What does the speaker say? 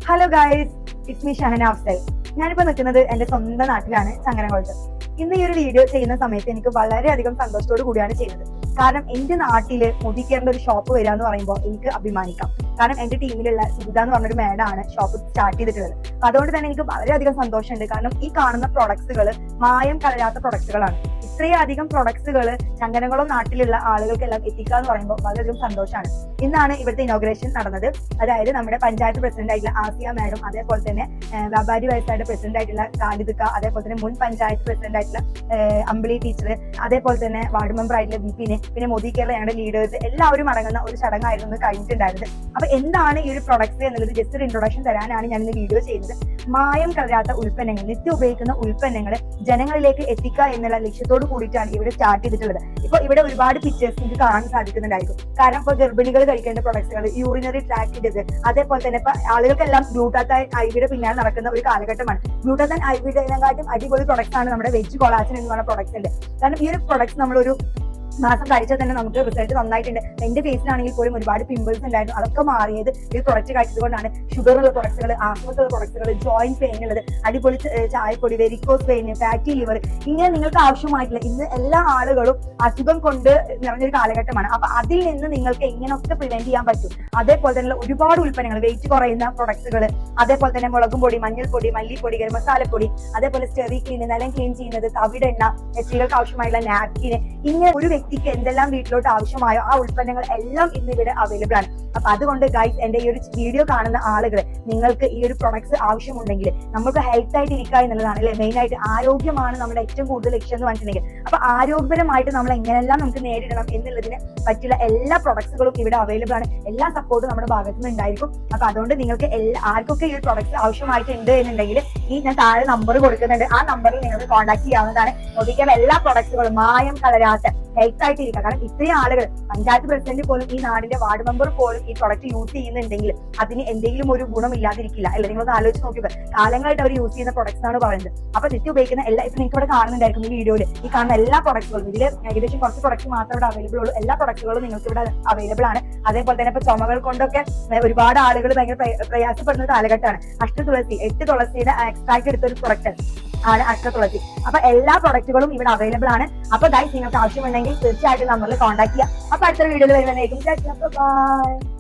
Hello guys, it's me Shahana Afsal. ഞാനിപ്പോ നിൽക്കുന്നത് എന്റെ സ്വന്തം നാട്ടിലാണ്, ചങ്ങരംകുളത്ത്. ഇന്ന് ഈ ഒരു വീഡിയോ ചെയ്യുന്ന സമയത്ത് എനിക്ക് വളരെയധികം സന്തോഷത്തോടു കൂടിയാണ് ചെയ്യുന്നത്. കാരണം എന്റെ നാട്ടില് മുടിക്കേണ്ട ഒരു ഷോപ്പ് വരിക എന്ന് പറയുമ്പോൾ എനിക്ക് അഭിമാനിക്കാം. കാരണം എന്റെ ടീമിലുള്ള സുഗിത എന്ന് പറഞ്ഞൊരു മേഡാണ് ഷോപ്പ് സ്റ്റാർട്ട് ചെയ്തിട്ടുള്ളത്. അപ്പൊ അതുകൊണ്ട് തന്നെ എനിക്ക് വളരെയധികം സന്തോഷമുണ്ട്. കാരണം ഈ കാണുന്ന പ്രൊഡക്ട്സുകൾ മായം കലരാത്ത പ്രൊഡക്ട്സുകളാണ്. ഇത്രയധികം പ്രൊഡക്ട്സുകൾ ചങ്ങരംകുളം നാട്ടിലുള്ള ആളുകൾക്കെല്ലാം എത്തിക്കുക എന്ന് പറയുമ്പോൾ വളരെയധികം സന്തോഷമാണ്. ഇന്നാണ് ഇവിടുത്തെ ഇനോഗ്രേഷൻ നടന്നത്. അതായത് നമ്മുടെ പഞ്ചായത്ത് പ്രസിഡന്റ് ആയിട്ടുള്ള ആസിയ മാഡം, അതേപോലെ തന്നെ വ്യാപാരി വ്യവസായയുടെ പ്രസിഡന്റ് ആയിട്ടുള്ള ഖാലിദുക്ക, അതേപോലെ തന്നെ മുൻ പഞ്ചായത്ത് പ്രസിഡന്റ് ആയിട്ടുള്ള അമ്പിളി ടീച്ചർ, അതേപോലെ തന്നെ വാർഡ് മെമ്പർ ആയിട്ടുള്ള ബിപിനെ, പിന്നെ മോദി കേരള ഞങ്ങളുടെ ലീഡേഴ്സ് എല്ലാവരും അടങ്ങുന്ന ഒരു ചടങ്ങായിരുന്നു കഴിഞ്ഞിട്ടുണ്ടായിരുന്നത്. അപ്പൊ എന്താണ് ഈ ഒരു പ്രൊഡക്ട്സ് എന്നുള്ളത് ജസ്റ്റ് ഒരു ഇൻട്രൊഡക്ഷൻ തരാനാണ് ഞാൻ ഇന്ന് വീഡിയോ ചെയ്യുന്നത്. മായം കലരാത്ത ഉൽപ്പന്നങ്ങൾ, നിത്യം ഉപയോഗിക്കുന്ന ഉൽപ്പന്നങ്ങൾ ജനങ്ങളിലേക്ക് എത്തിക്കുക എന്നുള്ള ലക്ഷ്യത്തോട് കൂടിയിട്ടാണ് ഇവിടെ സ്റ്റാർട്ട് ചെയ്തിട്ടുള്ളത്. ഇപ്പൊ ഇവിടെ ഒരുപാട് പിക്ചേഴ്സ് നിങ്ങൾക്ക് കാണാൻ സാധിക്കുന്നുണ്ടായിരിക്കും. കാരണം ഇപ്പൊ ഗർഭിണികൾ കഴിക്കേണ്ട പ്രൊഡക്ട്സുകൾ, യൂറിനറി ട്രാക്റ്റിൻ്റെത്, അതേപോലെ തന്നെ ഇപ്പൊ ആളുകൾക്കെല്ലാം ഗ്ലൂട്ടാത്തൈൻ ഐവിയുടെ പിന്നാലെ നടക്കുന്ന ഒരു കാലഘട്ടമാണ്. ഗ്ലൂട്ടാത്തൈൻ ഐവിയുടെക്കാട്ടും അടിപൊളി പ്രൊഡക്ട്സ് ആണ് നമ്മുടെ വെജ് കൊളാജൻ എന്ന് പറഞ്ഞ പ്രൊഡക്ട്സ് ഉണ്ട്. കാരണം ഈ ഒരു പ്രൊഡക്ട്സ് നമ്മളൊരു മാസം കഴിച്ചാൽ തന്നെ നമുക്ക് റിസൾട്ട് നന്നായിട്ടുണ്ട്. എന്റെ ഫേസിലാണെങ്കിൽ പോലും ഒരുപാട് പിമ്പിൾസ് ഉണ്ടായിരുന്നു, അതൊക്കെ മാറിയത് ഈ പ്രൊഡക്റ്റ് കഴിച്ചതുകൊണ്ടാണ്. ഷുഗറുള്ള പ്രൊഡക്ട്സുകൾ, ആസ്മത്തുള്ള പ്രൊഡക്ട്സുകൾ, ജോയിന്റ് പെയിൻ ഉള്ളത്, അടിപൊളി ചായപ്പൊടി, വെരിക്കോസ് പെയിൻ, ഫാറ്റി ലിവർ, ഇങ്ങനെ നിങ്ങൾക്ക് ആവശ്യമായിട്ടുള്ള ഇന്ന് എല്ലാ ആളുകളും അസുഖം കൊണ്ട് നിറഞ്ഞൊരു കാലഘട്ടമാണ്. അപ്പൊ അതിൽ നിന്ന് നിങ്ങൾക്ക് എങ്ങനെയൊക്കെ പ്രിവെന്റ് ചെയ്യാൻ പറ്റും. അതേപോലെ തന്നെ ഒരുപാട് ഉൽപ്പന്നങ്ങൾ, വെയിറ്റ് കുറയുന്ന പ്രൊഡക്ട്സുകൾ, അതേപോലെ തന്നെ മുളകും പൊടി, മഞ്ഞൾപ്പൊടി, മല്ലിപ്പൊടി, ഗരം മസാലപ്പൊടി, അതേപോലെ സ്റ്റെറി ക്ലീൻ, നിലം ക്ലീൻ ചെയ്യുന്നത്, തവിടെണ്ണ, സ്ത്രീകൾക്ക് ആവശ്യമായിട്ടുള്ള നാപ്കിന്, ഇങ്ങനെ ഒരു വ്യക്തിക്ക് എന്തെല്ലാം വീട്ടിലോട്ട് ആവശ്യമായോ ആ ഉൽപ്പന്നങ്ങൾ എല്ലാം ഇന്ന് ഇവിടെ അവൈലബിൾ ആണ്. അപ്പൊ അതുകൊണ്ട് ഗൈസ്, എന്റെ ഈ ഒരു വീഡിയോ കാണുന്ന ആളുകൾ, നിങ്ങൾക്ക് ഈ ഒരു പ്രൊഡക്ട്സ് ആവശ്യമുണ്ടെങ്കിൽ, നമുക്ക് ഹെൽത്ത് ആയിട്ട് ഇരിക്കുക എന്നുള്ളതാണ് അല്ലെ മെയിൻ ആയിട്ട്. ആരോഗ്യമാണ് നമ്മുടെ ഏറ്റവും കൂടുതൽ ലക്ഷ്യം എന്ന് പറഞ്ഞിട്ടുണ്ടെങ്കിൽ, അപ്പൊ ആരോഗ്യപരമായിട്ട് നമ്മൾ എങ്ങനെയെല്ലാം നമുക്ക് നേരിടണം എന്നുള്ളതിന് പറ്റിയുള്ള എല്ലാ പ്രൊഡക്ട്സുകളും ഇവിടെ അവൈലബിൾ ആണ്. എല്ലാ സപ്പോർട്ടും നമ്മുടെ ഭാഗത്ത് നിന്ന് ഉണ്ടായിരിക്കും. അപ്പൊ അതുകൊണ്ട് നിങ്ങൾക്ക് ആർക്കൊക്കെ ഈ ഒരു പ്രൊഡക്ട്സ് ആവശ്യമായിട്ടുണ്ട് എന്നുണ്ടെങ്കിൽ ഈ ഞാൻ താഴെ നമ്പർ കൊടുക്കുന്നുണ്ട്, ആ നമ്പറിൽ നിങ്ങൾക്ക് കോൺടാക്ട് ചെയ്യാവുന്നതാണ്. നോക്കിക്കാൻ എല്ലാ പ്രൊഡക്ട്സുകളും മായം കലരാത്ത ഹെൽത്ത് ആയിട്ട് ഇരിക്കുക. കാരണം ഇത്രയും ആളുകൾ, പഞ്ചായത്ത് പ്രസിഡന്റ് പോലും, ഈ നാടിന്റെ വാർഡ് മെമ്പർ പോലും ഈ പ്രൊഡക്റ്റ് യൂസ് ചെയ്യുന്നുണ്ടെങ്കിൽ അതിന് എന്തെങ്കിലും ഒരു ഗുണം ഇല്ലാതിരിക്കില്ല അല്ലെ? നിങ്ങളൊന്ന് ആലോചിച്ച് നോക്കുക. കാലങ്ങളായിട്ട് അവർ യൂസ് ചെയ്യുന്ന പ്രൊഡക്ട്സ് ആണ് പറയുന്നത്. അപ്പൊ നിത്യം ഉപയോഗിക്കുന്ന എല്ലാ, ഇപ്പൊ നിങ്ങൾക്ക് ഇവിടെ കാണുന്നുണ്ടായിരിക്കും ഈ വീഡിയോയിൽ ഈ കാണുന്ന എല്ലാ പ്രൊഡക്ട്സുകളും, ഇതിൽ ഏകദേശം കുറച്ച് പ്രൊഡക്ട്സ് മാത്രമേ ഇവിടെ അവൈലബിൾ ഉള്ളൂ. എല്ലാ പ്രൊഡക്ട്സുകളും നിങ്ങൾക്ക് ഇവിടെ അവൈലബിൾ ആണ്. അതേപോലെ തന്നെ ഇപ്പൊ ചുമകൾ കൊണ്ടൊക്കെ ഒരുപാട് ആളുകൾ ഭയങ്കര പ്രയാസപ്പെടുന്ന കാലഘട്ടമാണ്. അഷ്ടതുളസി, 8 തുളസിയുടെ എക്സ്ട്രാക്ട് എടുത്ത ഒരു പ്രൊഡക്റ്റ് ആണ് അഷ്ടതുളസി. അപ്പൊ എല്ലാ പ്രൊഡക്റ്റുകളും ഇവിടെ അവൈലബിൾ ആണ്. അപ്പൊ ഗൈസ്, നിങ്ങൾക്ക് ആവശ്യമുണ്ടെങ്കിൽ തീർച്ചയായിട്ടും നമ്പറിൽ കോൺടാക്ട് ചെയ്യാം. അപ്പൊ അടുത്ത വീഡിയോയിൽ വരുന്നതായിരിക്കും. ബൈ.